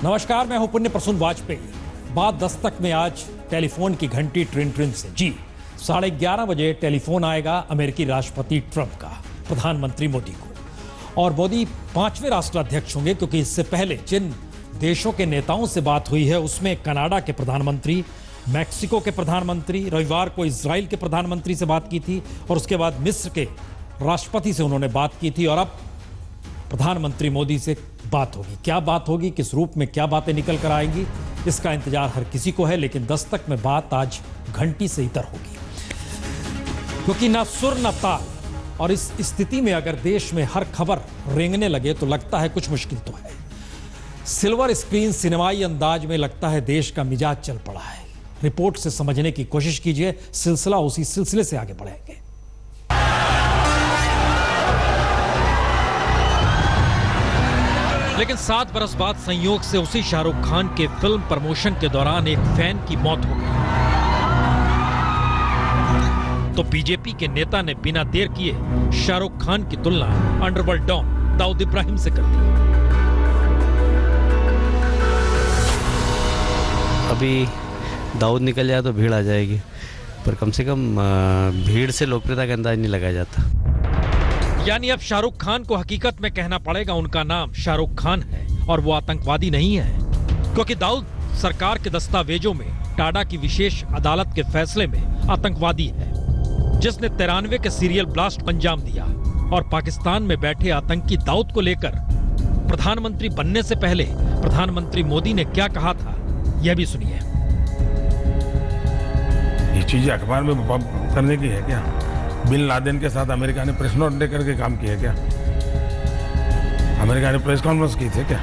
नमस्कार, मैं हूं पुण्य प्रसून वाजपेयी। बात दस्तक में आज टेलीफोन की घंटी ट्रिन ट्रिन से। जी, 11:30 बजे टेलीफोन आएगा अमेरिकी राष्ट्रपति ट्रंप का प्रधानमंत्री मोदी को, और मोदी 5वें राष्ट्राध्यक्ष होंगे, क्योंकि इससे पहले जिन देशों के नेताओं से बात हुई है उसमें कनाडा के प्रधानमंत्री, मैक्सिको के प्रधानमंत्री, रविवार को इजराइल के प्रधानमंत्री से बात की थी, और उसके बाद मिस्र के राष्ट्रपति से उन्होंने बात की थी, और अब प्रधानमंत्री मोदी से बात होगी। क्या बात होगी, किस रूप में क्या बातें निकल कर आएंगी, इसका इंतजार हर किसी को है। लेकिन दस्तक में बात आज घंटी से इतर होगी, क्योंकि ना सुर न ताल, और इस स्थिति में अगर देश में हर खबर रेंगने लगे तो लगता है कुछ मुश्किल तो है। सिल्वर स्क्रीन सिनेमाई अंदाज में लगता है देश का मिजाज चल पड़ा है। रिपोर्ट से समझने की कोशिश कीजिए, सिलसिला उसी सिलसिले से आगे बढ़ेंगे। लेकिन 7 बरस बाद संयोग से उसी शाहरुख खान के फिल्म प्रमोशन के दौरान एक फैन की मौत हो गई, तो बीजेपी के नेता ने बिना देर किए शाहरुख खान की तुलना अंडरवर्ल्ड डॉन दाऊद इब्राहिम से कर दी। अभी दाऊद निकल जाए तो भीड़ आ जाएगी, पर कम से कम भीड़ से लोकप्रियता का अंदाज नहीं लगाया जाता। यानी अब शाहरुख खान को हकीकत में कहना पड़ेगा उनका नाम शाहरुख खान है, और वो आतंकवादी नहीं है, क्योंकि दाऊद सरकार के दस्तावेजों में टाडा की विशेष अदालत के फैसले में आतंकवादी है, जिसने 93 के सीरियल ब्लास्ट को अंजाम दिया। और पाकिस्तान में बैठे आतंकी दाऊद को लेकर प्रधानमंत्री बनने से पहले प्रधानमंत्री मोदी ने क्या कहा था, यह भी सुनिए। ये चीजें अखबार में करने की है क्या? बिन लादेन के साथ अमेरिका ने प्रेस नोट लेकर के काम किया क्या? अमेरिका ने प्रेस कॉन्फ्रेंस की थी क्या?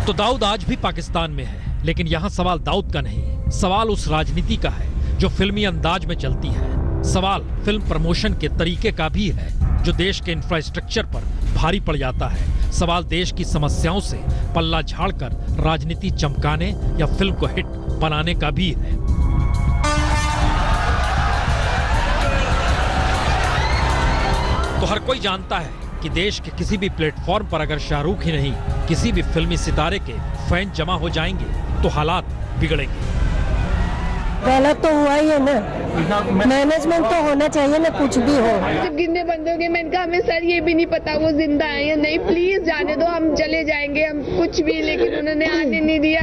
तो दाऊद आज भी पाकिस्तान में है, लेकिन यहाँ सवाल दाऊद का नहीं, सवाल उस राजनीति का है जो फिल्मी अंदाज में चलती है। सवाल फिल्म प्रमोशन के तरीके का भी है, जो देश के इंफ्रास्ट्रक्चर पर भारी पड़ जाता है। सवाल देश की समस्याओं से पल्ला झाड़कर राजनीति चमकाने या फिल्म को हिट बनाने का भी है। तो हर कोई जानता है कि देश के किसी भी प्लेटफॉर्म पर अगर शाहरुख ही नहीं, किसी भी फिल्मी सितारे के फैन जमा हो जाएंगे तो हालात बिगड़ेंगे। गलत तो हुआ ही है ना, मैनेजमेंट तो होना चाहिए ना, कुछ भी हो। जब गिनने बंद हो गए, मैंने कहा हमें सर ये भी नहीं पता वो जिंदा है या नहीं, प्लीज जाने दो, हम चले जाएंगे, हम कुछ भी, लेकिन उन्होंने आने नहीं दिया।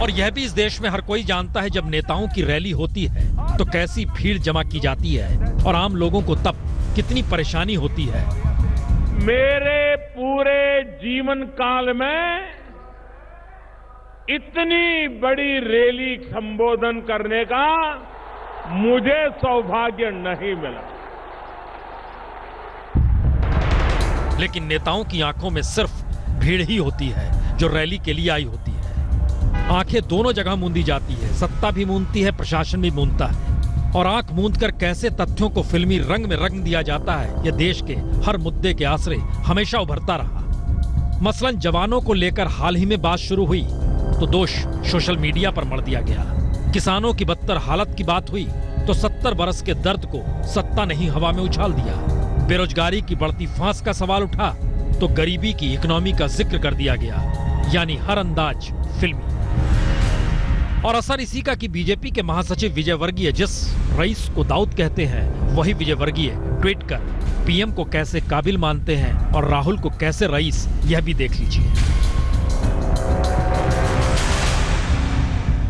और यह भी इस देश में हर कोई जानता है, जब नेताओं की रैली होती है तो कैसी भीड़ जमा की जाती है, और आम लोगों को तब कितनी परेशानी होती है। मेरे पूरे जीवन काल में इतनी बड़ी रैली संबोधन करने का मुझे सौभाग्य नहीं मिला। लेकिन नेताओं की आंखों में सिर्फ भीड़ ही होती है जो रैली के लिए आई होती है। आंखें दोनों जगह मूंदी जाती है, सत्ता भी मूंदती है, प्रशासन भी मूंदता है, और आंख मूंद कर कैसे तथ्यों को फिल्मी रंग में रंग दिया जाता है, यह देश के हर मुद्दे के आसरे हमेशा उभरता रहा। मसलन जवानों को लेकर हाल ही में बात शुरू हुई तो दोष सोशल मीडिया पर मढ़ दिया गया। किसानों की बदतर हालत की बात हुई तो 70 बरस के दर्द को सत्ता नहीं हवा में उछाल दिया। बेरोजगारी की बढ़ती फांस का सवाल उठा तो गरीबी की इकोनॉमी का जिक्र कर दिया गया। यानी हर अंदाज फिल्मी। और असर इसी का कि बीजेपी के महासचिव विजय वर्गीय जिस रईस को दाऊद कहते हैं, वही विजय वर्गीय ट्वीट कर पीएम को कैसे काबिल मानते हैं और राहुल को कैसे रईस, यह भी देख लीजिए।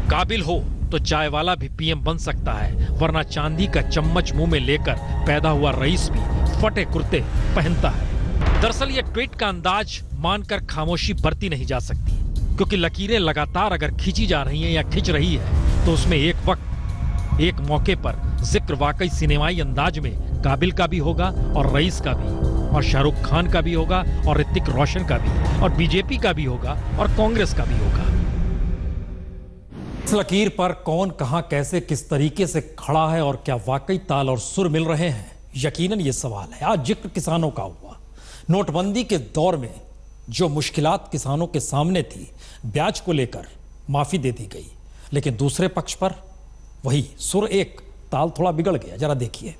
काबिल हो तो चाय वाला भी पीएम बन सकता है, वरना चांदी का चम्मच मुंह में लेकर पैदा हुआ रईस भी फटे कुर्ते पहनता है। दरअसल ये ट्वीट का अंदाज मानकर खामोशी बरती नहीं जा सकती, क्योंकि लकीरें लगातार अगर खींची जा रही हैं या खिंच रही है तो उसमें एक वक्त एक मौके पर जिक्र वाकई सिनेमाई अंदाज में काबिल का भी होगा, और रईस का भी, और शाहरुख खान का भी होगा, और ऋतिक रोशन का भी, और बीजेपी का भी होगा, और कांग्रेस का भी होगा। इस लकीर पर कौन, कहां, कैसे, किस तरीके से खड़ा है, और क्या वाकई ताल और सुर मिल रहे हैं, यकीनन ये सवाल है। आज जिक्र किसानों का हुआ। नोटबंदी के दौर में जो मुश्किलात किसानों के सामने थी, ब्याज को लेकर माफी दे दी गई, लेकिन दूसरे पक्ष पर वही सुर एक, ताल थोड़ा बिगड़ गया। जरा देखिए।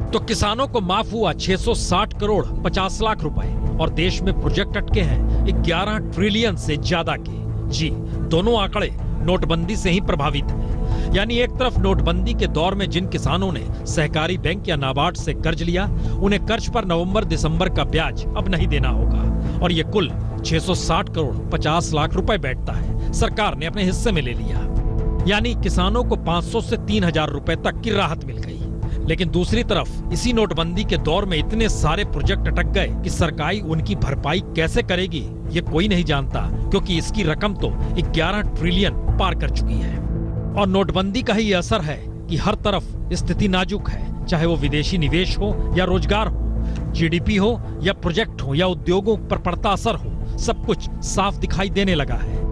तो किसानों को माफ हुआ 660 करोड़ 50 लाख रुपए और देश में प्रोजेक्ट अटके हैं 11 ट्रिलियन से ज्यादा के। जी, दोनों आंकड़े नोटबंदी से ही प्रभावित हैं। यानी एक तरफ नोटबंदी के दौर में जिन किसानों ने सहकारी बैंक या नाबार्ड से कर्ज लिया, उन्हें कर्ज पर नवंबर-दिसंबर का ब्याज अब नहीं देना होगा और ये कुल 660 करोड़ 50 लाख रुपए बैठता है, सरकार ने अपने हिस्से में ले लिया। यानी किसानों को 500 से 3000 रुपए तक की राहत मिल गई। लेकिन दूसरी तरफ इसी नोटबंदी के दौर में इतने सारे प्रोजेक्ट अटक गए कि सरकार उनकी भरपाई कैसे करेगी ये कोई नहीं जानता, क्योंकि इसकी रकम तो 11 ट्रिलियन पार कर चुकी है। और नोटबंदी का ही असर है कि हर तरफ स्थिति नाजुक है, चाहे वो विदेशी निवेश हो या रोजगार हो, जीडीपी हो या प्रोजेक्ट हो या उद्योगों पर पड़ता असर हो, सब कुछ साफ दिखाई देने लगा है।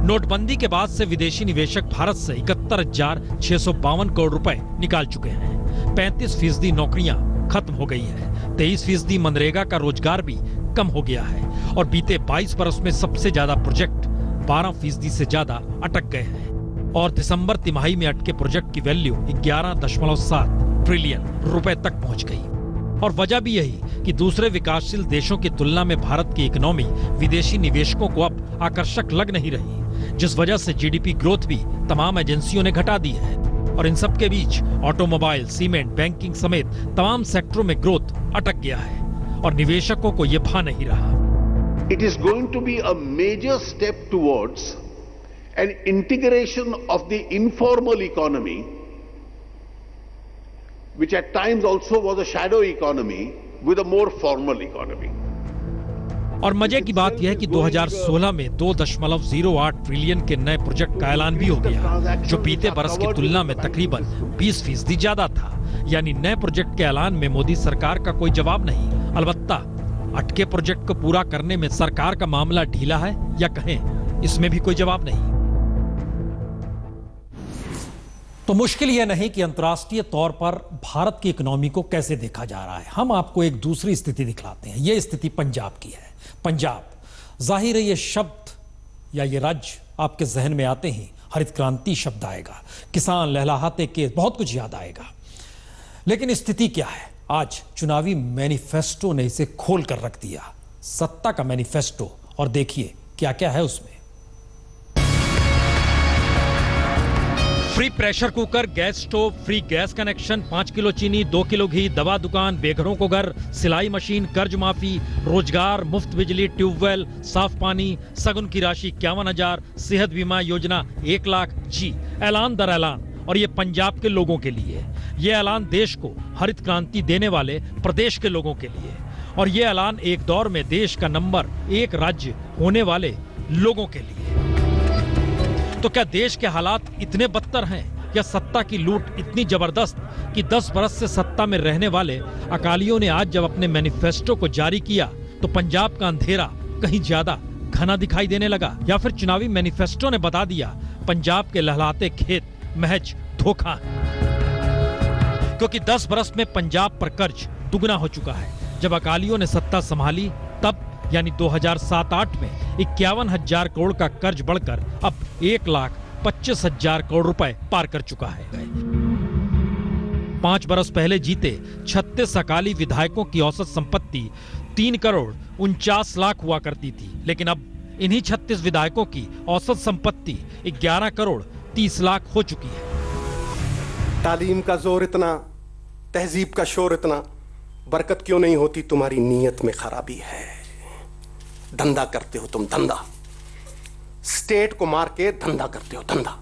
नोटबंदी के बाद से विदेशी निवेशक भारत से 71,652 करोड़ रुपए निकाल चुके हैं। 35% नौकरियां खत्म हो गई है। 23% मनरेगा का रोजगार भी कम हो गया है और बीते 22 बरस में सबसे ज्यादा प्रोजेक्ट 12% से ज्यादा अटक गए हैं और दिसंबर तिमाही में अटके प्रोजेक्ट की वैल्यू 11.7 ट्रिलियन रुपए तक पहुंच गई। और वजह भी यही कि दूसरे विकासशील देशों की तुलना में भारत की इकोनॉमी विदेशी निवेशकों को अब आकर्षक लग नहीं रही, जिस वजह से जीडीपी ग्रोथ भी तमाम एजेंसियों ने घटा दी है। और इन सब के बीच ऑटोमोबाइल, सीमेंट, बैंकिंग समेत तमाम सेक्टरों में ग्रोथ अटक गया है और निवेशकों को ये भा नहीं रहा। It is going to be a major step towards an integration of the informal economy, which at times also was a shadow economy, with a more formal economy. और मजे की बात यह है कि 2016 में 2.08 ट्रिलियन के नए प्रोजेक्ट का ऐलान भी हो गया, जो बीते बरस की तुलना में तकरीबन 20% ज्यादा था। यानी नए प्रोजेक्ट के ऐलान में मोदी सरकार का कोई जवाब नहीं। अलबत्ता अटके प्रोजेक्ट को पूरा करने में सरकार का मामला ढीला है या कहें इसमें भी कोई जवाब नहीं। तो मुश्किल यह नहीं कि अंतर्राष्ट्रीय तौर पर भारत की इकोनॉमी को कैसे देखा जा रहा है। हम आपको एक दूसरी स्थिति दिखलाते हैं। यह स्थिति पंजाब की है। पंजाब, जाहिर है ये शब्द या ये राज्य आपके जहन में आते ही हरित क्रांति शब्द आएगा, किसान, लहलहाते केस, बहुत कुछ याद आएगा। लेकिन स्थिति क्या है? आज चुनावी मैनिफेस्टो ने इसे खोल कर रख दिया, सत्ता का मैनिफेस्टो, और देखिए क्या क्या है उसमें। Free pressure cooker, gas stove, free gas connection, 5 kilo चीनी, 2 किलो घी, दवा दुकान, बेघरों को घर, सिलाई मशीन, कर्ज माफी, रोजगार, मुफ्त बिजली, ट्यूबवेल, साफ पानी, सगुन की राशि 51,000, सेहत बीमा योजना 1 लाख। जी, ऐलान दर ऐलान, और ये पंजाब के लोगों के लिए। ये ऐलान देश को हरित क्रांति देने वाले प्रदेश के लोगों के लिए, और ये ऐलान एक दौर में देश का नंबर 1 राज्य होने वाले लोगों के लिए। तो क्या देश के हालात इतने बदतर हैं? क्या सत्ता की लूट इतनी जबरदस्त कि 10 बरस से सत्ता में रहने वाले अकालियों ने आज जब अपने मैनिफेस्टो को जारी किया तो पंजाब का अंधेरा कहीं ज्यादा घना दिखाई देने लगा? या फिर चुनावी मैनिफेस्टो ने बता दिया पंजाब के लहलाते खेत महज धोखा है? क्योंकि 10 बरस में पंजाब पर कर्ज दुगना हो चुका है। जब अकालियों ने सत्ता संभाली तब यानी 2007-8 में 51,000 करोड़ का कर्ज बढ़कर अब 1,25,000 करोड़ रुपए पार कर चुका है। 5 बरस पहले जीते 36 अकाली विधायकों की औसत संपत्ति 3 करोड़ 49 लाख हुआ करती थी, लेकिन अब इन्हीं 36 विधायकों की औसत संपत्ति 11 करोड़ 30 लाख हो चुकी है। तालीम का जोर इतना, तहजीब का शोर इतना, बरकत क्यों नहीं होती? तुम्हारी नीयत में खराबी है। धंधा करते हो तुम, धंधा, स्टेट को मार के धंधा करते हो, धंधा।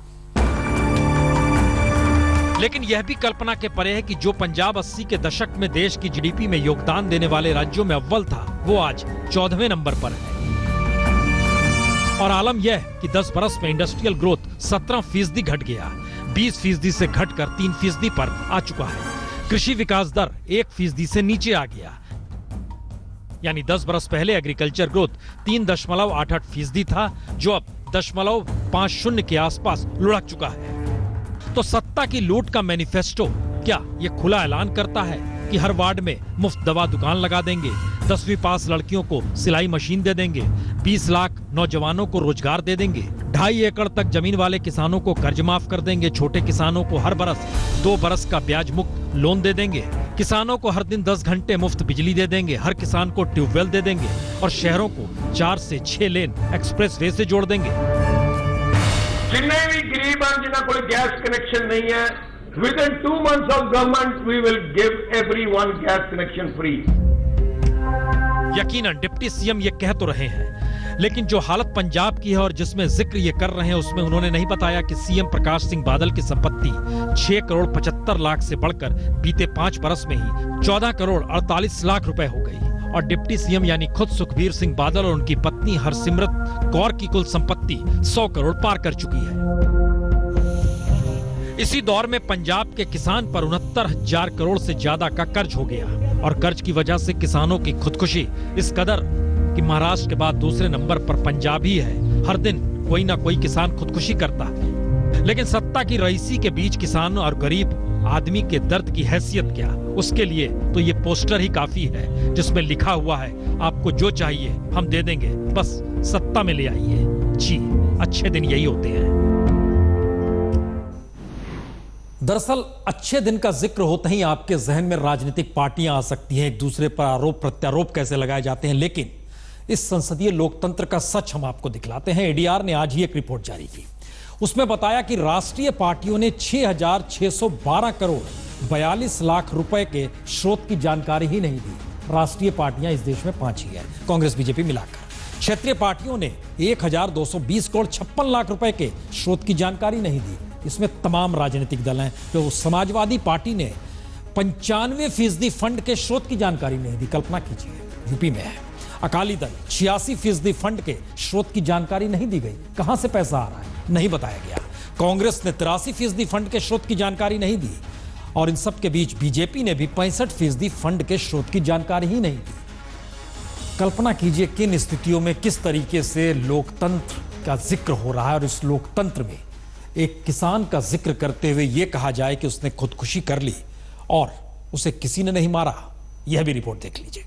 लेकिन यह भी कल्पना के परे है कि जो पंजाब 80 के दशक में देश की जीडीपी में योगदान देने वाले राज्यों में अव्वल था, वो आज 14वें नंबर पर है। और आलम यह कि 10 बरस में इंडस्ट्रियल ग्रोथ 17% घट गया, 20% से घटकर 3% पर आ चुका है। कृषि विकास दर 1% से नीचे आ गया। यानी 10 बरस पहले एग्रीकल्चर ग्रोथ 3.88% था, जो अब 0.50 के आसपास लुढ़क चुका है। तो सत्ता की लूट का मैनिफेस्टो क्या ये खुला ऐलान करता है कि हर वार्ड में मुफ्त दवा दुकान लगा देंगे, 10वीं पास लड़कियों को सिलाई मशीन दे देंगे, 20 लाख नौजवानों को रोजगार दे देंगे, 2.5 एकड़ तक जमीन वाले किसानों को कर्ज माफ कर देंगे, छोटे किसानों को हर बरस 2 बरस का ब्याज मुक्त लोन दे देंगे? किसानों को हर दिन 10 घंटे मुफ्त बिजली दे देंगे, हर किसान को ट्यूबवेल दे देंगे और शहरों को 4 से 6 लेन एक्सप्रेसवे से जोड़ देंगे। जिन्ने भी गरीब हैं जिन्हें कोई गैस कनेक्शन नहीं है, within 2 months of government we will give everyone gas connection free। यकीनन डिप्टी सीएम ये कह तो रहे हैं, लेकिन जो हालत पंजाब की है और जिसमें जिक्र ये कर रहे हैं उसमें उन्होंने नहीं बताया कि सीएम प्रकाश सिंह बादल की संपत्ति 6 करोड़ 75 लाख से बढ़कर बीते 5 बरस में ही 14 करोड़ 48 लाख रुपए हो गई और डिप्टी सीएम यानी खुद सुखबीर सिंह बादल और उनकी पत्नी हरसिमरत कौर की कुल संपत्ति 100 करोड़ पार कर चुकी है। इसी दौर में पंजाब के किसान पर 69,000 करोड़ से ज्यादा का कर्ज हो गया और कर्ज की वजह से किसानों की खुदकुशी इस कदर कि महाराष्ट्र के बाद दूसरे नंबर पर पंजाब ही है। हर दिन कोई ना कोई किसान खुदकुशी करता है, लेकिन सत्ता की रईसी के बीच किसान और गरीब आदमी के दर्द की हैसियत क्या, उसके लिए तो ये पोस्टर ही काफी है जिसमें लिखा हुआ है आपको जो चाहिए हम दे देंगे, बस सत्ता में ले आइए। जी, अच्छे दिन यही होते हैं। दरअसल अच्छे दिन का जिक्र होते ही आपके जहन में राजनीतिक पार्टियां आ सकती हैं, एक दूसरे पर आरोप प्रत्यारोप कैसे लगाए जाते हैं, लेकिन इस संसदीय लोकतंत्र का सच हम आपको दिखलाते हैं। एडीआर ने आज ही एक रिपोर्ट जारी की, उसमें बताया कि राष्ट्रीय पार्टियों ने 6,612 करोड़ 42 लाख रुपए के स्रोत की जानकारी ही नहीं दी। राष्ट्रीय पार्टियां इस देश में 5 ही है, कांग्रेस बीजेपी मिलाकर। क्षेत्रीय पार्टियों ने 1,220 करोड़ 56 लाख रुपए के स्रोत की जानकारी नहीं दी। इसमें तमाम राजनीतिक दल हैं। तो समाजवादी पार्टी ने 95% फंड के स्रोत की जानकारी नहीं दी। कल्पना कीजिए, यूपी में है। अकाली दल 86% फंड के स्रोत की जानकारी नहीं दी गई, कहां से पैसा आ रहा है नहीं बताया गया। कांग्रेस ने 83% फंड के स्रोत की जानकारी नहीं दी और इन सब के बीच बीजेपी ने भी 65% फंड के स्रोत की जानकारी ही नहीं दी। कल्पना कीजिए किन स्थितियों में किस तरीके से लोकतंत्र का जिक्र हो रहा है और इस लोकतंत्र में एक किसान का जिक्र करते हुए यह कहा जाए कि उसने खुदकुशी कर ली और उसे किसी ने नहीं मारा। यह भी रिपोर्ट देख लीजिए।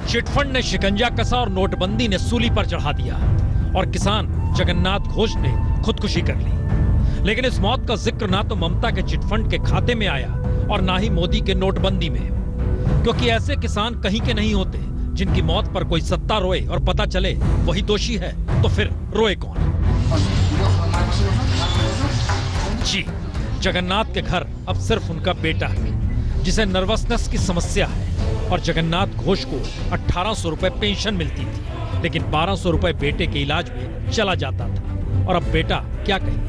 चिटफंड ने शिकंजा कसा और नोटबंदी ने सूली पर चढ़ा दिया और किसान जगन्नाथ घोष ने खुदकुशी कर ली। लेकिन इस मौत का जिक्र ना तो ममता के चिटफंड के खाते में आया और ना ही मोदी के नोटबंदी में, क्योंकि ऐसे किसान कहीं के नहीं होते जिनकी मौत पर कोई सत्ता रोए और पता चले वही दोषी है, तो फिर रोए कौन? जी, जगन्नाथ के घर अब सिर्फ उनका बेटा है जिसे नर्वसनेस की समस्या है और जगन्नाथ घोष को 1800 रुपए पेंशन मिलती थी, लेकिन 1200 रुपए बेटे के इलाज में चला जाता था। और अब बेटा क्या कहे?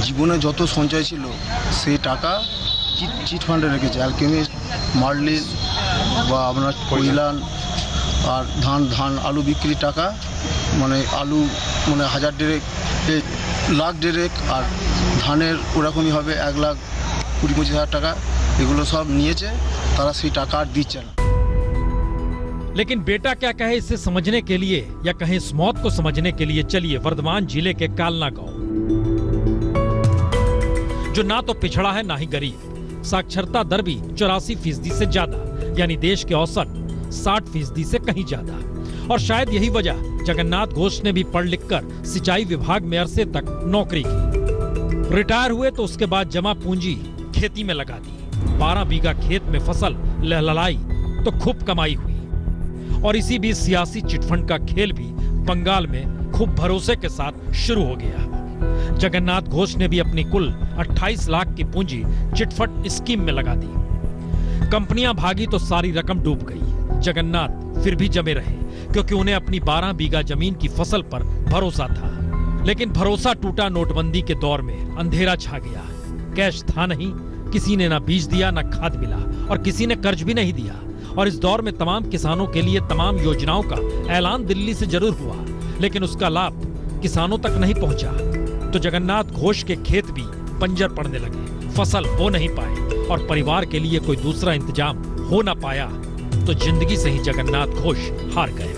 জীবনে যত সঞ্চয় ছিল সেই টাকা চিট ফান্ডে রেখেছে, অ্যালকেমিস্ট, মার্লিন বা আপনার কইলান আর ধান আলু বিক্রির টাকা, মানে আলু মানে 1000 ডেরেক লাখ ডেরেক আর ধানের ওরকমই হবে 1,20,25,000 টাকা, এগুলো সব নিয়েছে, তারা সেই টাকা আর দিচ্ছে না। लेकिन बेटा क्या कहे इसे समझने के लिए या कहीं इस मौत को समझने के लिए चलिए वर्धमान जिले के कालना गांव, जो ना तो पिछड़ा है ना ही गरीब। साक्षरता दर भी 84% से ज्यादा, यानी देश के औसत 60% से कहीं ज्यादा। और शायद यही वजह जगन्नाथ घोष ने भी पढ़ लिखकर सिंचाई विभाग में अरसे तक नौकरी की। रिटायर हुए तो उसके बाद जमा पूंजी खेती में लगा दी। 12 बीघा खेत में फसल लहलहाई तो खूब कमाई हुई। और इसी बीच सियासी चिटफंड का खेल भी बंगाल में खूब भरोसे के साथ शुरू हो गया। जगन्नाथ घोष ने भी अपनी कुल 28 लाख की पूंजी चिटफंड स्कीम में लगा दी। कंपनियां भागी तो सारी रकम डूब गई। जगन्नाथ फिर भी जमे रहे क्योंकि उन्हें अपनी 12 बीघा जमीन की फसल पर भरोसा था। लेकिन भरोसा टूटा नोटबंदी के दौर में। अंधेरा छा गया, कैश था नहीं, किसी ने ना बीज दिया ना खाद मिला और किसी ने कर्ज भी नहीं दिया। और इस दौर में तमाम किसानों के लिए तमाम योजनाओं का ऐलान दिल्ली से जरूर हुआ, लेकिन उसका लाभ किसानों तक नहीं पहुंचा। तो जगन्नाथ घोष के खेत भी बंजर पड़ने लगे, फसल बो नहीं पाए और परिवार के लिए कोई दूसरा इंतजाम हो ना पाया। तो जिंदगी से ही जगन्नाथ घोष हार गए।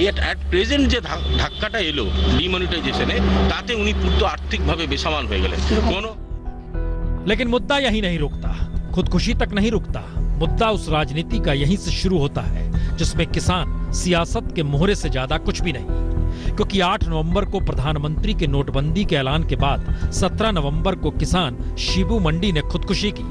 এট প্রেজেন্ট যে ধাক্কাটা এলো ডিমনিটাইজেশনে, তাতে উনি পুরো আর্থিকভাবে বেসামাল হয়ে গেলেন। কোনো लेकिन मुद्दा यही नहीं रुकता, खुदकुशी तक नहीं रुकता। मुद्दा उस राजनीति का यहीं से शुरू होता है जिसमें किसान सियासत के मोहरे से ज्यादा कुछ भी नहीं। क्योंकि 8 नवंबर को प्रधानमंत्री के नोटबंदी के ऐलान के बाद 17 नवंबर को किसान शिबू मंडी ने खुदकुशी की,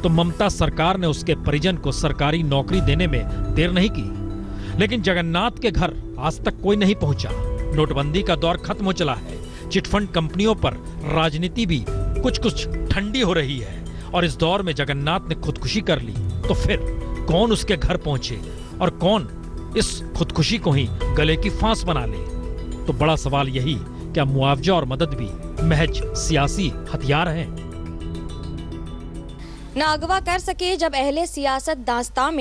तो ममता सरकार ने उसके परिजन को सरकारी नौकरी देने में देर नहीं की। लेकिन जगन्नाथ के घर आज तक कोई नहीं पहुंचा। नोटबंदी का दौर खत्म हो चला है। चिटफंड कंपनियों पर राजनीति भी कुछ ठंडी हो रही है और इस दौर में जगन्नाथ ने खुदकुशी कर ली, तो फिर कौन उसके घर पहुंचे और कौन इस खुदकुशी को ही गले की फांस बना ले? तो बड़ा सवाल यही, क्या मुआवजा और मदद भी महज सियासी हथियार हैं? न अगवा कर सके जब अहले सियासत दास्तां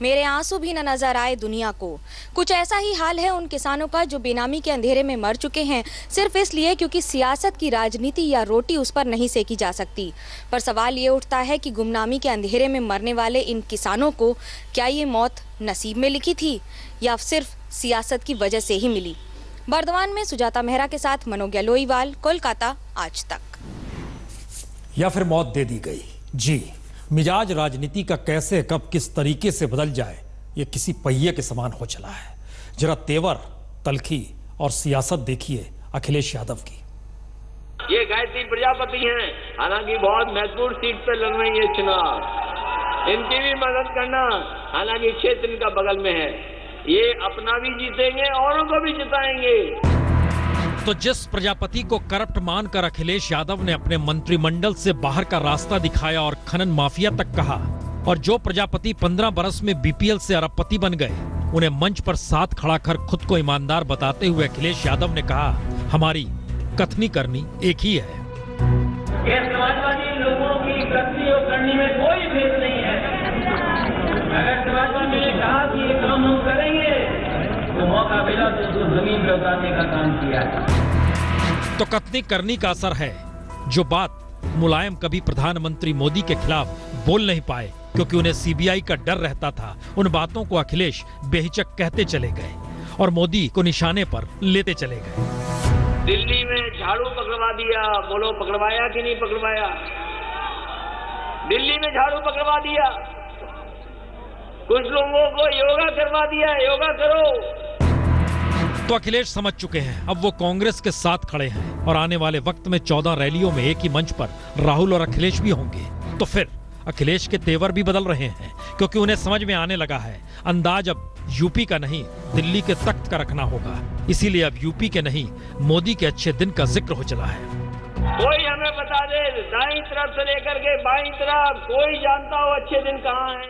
मेरे आंसू भी न नजर आए दुनिया को। कुछ ऐसा ही हाल है उन किसानों का जो बेनामी के अंधेरे में मर चुके हैं, सिर्फ इसलिए क्योंकि सियासत की राजनीति या रोटी उस पर नहीं सेकी जा सकती। पर सवाल ये उठता है कि गुमनामी के अंधेरे में मरने वाले इन किसानों को क्या ये मौत नसीब में लिखी थी या सिर्फ सियासत की वजह से ही मिली? बर्दवान में सुजाता मेहरा के साथ मनोज्ञा लोईवाल, कोलकाता, आज तक। या फिर मौत दे दी गई? जी, मिजाज राजनीति का कैसे कब किस तरीके से बदल जाए ये किसी पहिए के समान हो चला है। जरा तेवर, तलखी और सियासत देखिए अखिलेश यादव की। ये गायत्री प्रजापति हैं, हालांकि बहुत महत्वपूर्ण सीट पे लड़ रही है चुनाव। इनकी भी मदद करना, हालांकि क्षेत्र इनका बगल में है। ये अपना भी जीतेंगे, औरों को भी जिताएंगे। तो जिस प्रजापति को करप्ट मानकर अखिलेश यादव ने अपने मंत्रिमंडल से बाहर का रास्ता दिखाया और खनन माफिया तक कहा, और जो प्रजापति 15 बरस में बीपीएल से अरबपति बन गए, उन्हें मंच पर साथ खड़ा कर खुद को ईमानदार बताते हुए अखिलेश यादव ने कहा, हमारी कथनी करनी एक ही है। ये समाजवादी लोगों की कथनी और करनी में कोई भेद नहीं है। अगर समाजवादी ने कहा कि ये काम हम करेंगे, तो मौका मिला तो उसको जमीन पे उतारने का काम किया है। तो कथनी करनी का असर है। जो बात मुलायम कभी प्रधानमंत्री मोदी के खिलाफ बोल नहीं पाए क्योंकि उन्हें सीबीआई का डर रहता था, उन बातों को अखिलेश बेहिचक कहते चले गए और मोदी को निशाने पर लेते चले गए। दिल्ली में झाड़ू पकड़वा दिया, बोलो पकड़वाया कि नहीं पकड़वाया? दिल्ली में झाड़ू पकड़वा दिया। कुछ लोगों को योगा करवा दिया, योगा करो। तो अखिलेश समझ चुके हैं, अब वो कांग्रेस के साथ खड़े हैं और आने वाले वक्त में 14 रैलियों में एक ही मंच पर राहुल और अखिलेश भी होंगे। तो फिर अखिलेश के तेवर भी बदल रहे हैं क्योंकि उन्हें समझ में आने लगा है, अंदाज अब यूपी का नहीं दिल्ली के तख्त का रखना होगा। इसीलिए अब यूपी के नहीं मोदी के अच्छे दिन का जिक्र हो चला है। कोई हमें बता दे, दाईं तरफ से लेकर के बाईं तरफ, कोई जानता हो अच्छे दिन कहाँ हैं?